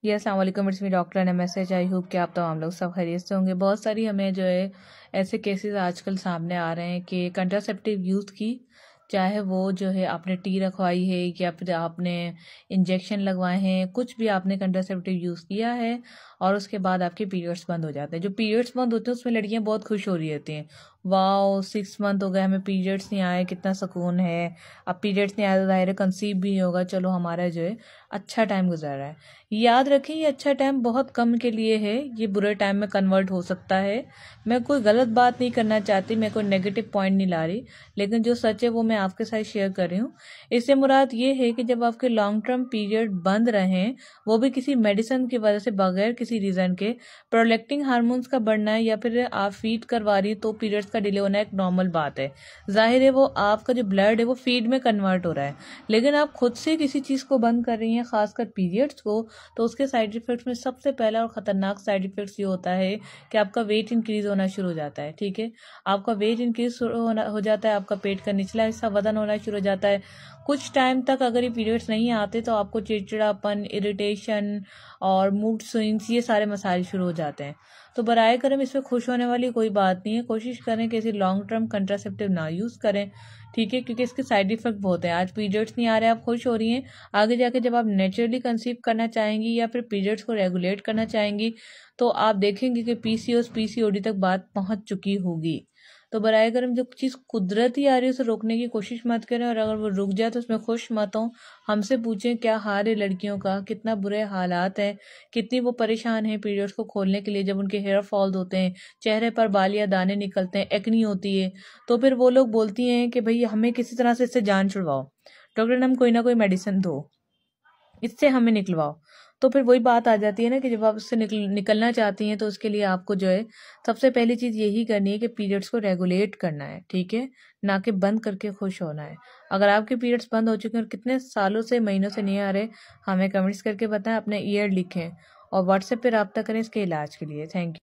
जी अस्सलाम वालेकुम, it's me doctor एन मैसेज। आई होप कि आप तमाम लोग सब खैरियत से होंगे। बहुत सारी हमें जो है ऐसे केसेस आजकल सामने आ रहे हैं कि कंट्रासेप्टिव यूज़ की, चाहे वो जो है आपने टी रखवाई है या फिर आपने इंजेक्शन लगवाए हैं, कुछ भी आपने कंट्रासेप्टिव यूज़ किया है और उसके बाद आपके पीरियड्स बंद हो जाते हैं। जो पीरियड्स बंद होते हैं उसमें लड़कियां बहुत खुश हो रही रहती हैं, वाओ 6 मंथ हो गए हमें पीरियड्स नहीं आए, कितना सुकून है। अब पीरियड्स नहीं आया तो जाहिर है कंसीव भी नहीं होगा, चलो हमारा जो है अच्छा टाइम गुजर रहा है। याद रखें ये अच्छा टाइम बहुत कम के लिए है, ये बुरे टाइम में कन्वर्ट हो सकता है। मैं कोई गलत बात नहीं करना चाहती, मैं कोई नेगेटिव पॉइंट नहीं ला रही, लेकिन जो सच है वो मैं आपके साथ शेयर कर रही हूँ। इससे मुराद ये है कि जब आपके लॉन्ग टर्म पीरियड बंद रहें, वो भी किसी मेडिसिन की वजह से, बगैर किसी रीज़न के, प्रोलेक्टिंग हार्मोन्स का बढ़ना है या फिर आप फीड करवा रही है तो पीरियड्स का डिले होना एक नॉर्मल बात है। जाहिर है वो आपका जो ब्लड है वो फीड में कन्वर्ट हो रहा है, लेकिन आप खुद से किसी चीज़ को बंद कर रही हैं, खासकर पीरियड्स को, तो उसके साइड इफेक्ट्स में सबसे पहला और ख़तरनाक साइड इफेक्ट्स ये होता है कि आपका वेट इंक्रीज होना शुरू हो जाता है। ठीक है, आपका वेट इंक्रीज हो जाता है, आपका पेट का निचला हिस्सा वजन होना शुरू हो जाता है। कुछ टाइम तक अगर ये पीरियड्स नहीं आते तो आपको चिड़चिड़ापन, इरिटेशन और मूड स्विंग्स, ये सारे मसाइल शुरू हो जाते हैं। तो बराए करम इसमें खुश होने वाली कोई बात नहीं है। कोशिश करें कि ऐसे लॉन्ग टर्म कंट्रासेप्टिव ना यूज़ करें, ठीक है, क्योंकि इसके साइड इफेक्ट बहुत हैं। आज पीरियड्स नहीं आ रहे, आप खुश हो रही हैं, आगे जाके जब आप नेचुरली कंसीव करना चाहेंगी या फिर पीरियड्स को रेगुलेट करना चाहेंगी तो आप देखेंगे कि पीसीओएस पीसीओडी तक बात पहुंच चुकी होगी। तो बराए करम जो चीज़ कुदरती आ रही है उसे रोकने की कोशिश मत करें, और अगर वो रुक जाए तो उसमें खुश मत हो। हमसे पूछें क्या हाल है लड़कियों का, कितना बुरे हालात हैं, कितनी वो परेशान हैं पीरियड्स को खोलने के लिए। जब उनके हेयर फॉल्स होते हैं, चेहरे पर बाल या दाने निकलते हैं, एक्नी होती है, तो फिर वो लोग बोलती हैं कि भाई हमें किसी तरह से इससे जान छुड़वाओ, डॉक्टर ने हम कोई ना कोई मेडिसिन दो, इससे हमें निकलवाओ। तो फिर वही बात आ जाती है ना कि जब आप उससे निकलना चाहती हैं तो उसके लिए आपको जो है सबसे पहली चीज़ यही करनी है कि पीरियड्स को रेगुलेट करना है, ठीक है, ना कि बंद करके खुश होना है। अगर आपके पीरियड्स बंद हो चुके हैं और कितने सालों से, महीनों से नहीं आ रहे, हमें कमेंट्स करके बताएं, अपने ईयर लिखें और व्हाट्सएप पे रब्ता करें इसके इलाज के लिए। Thank you.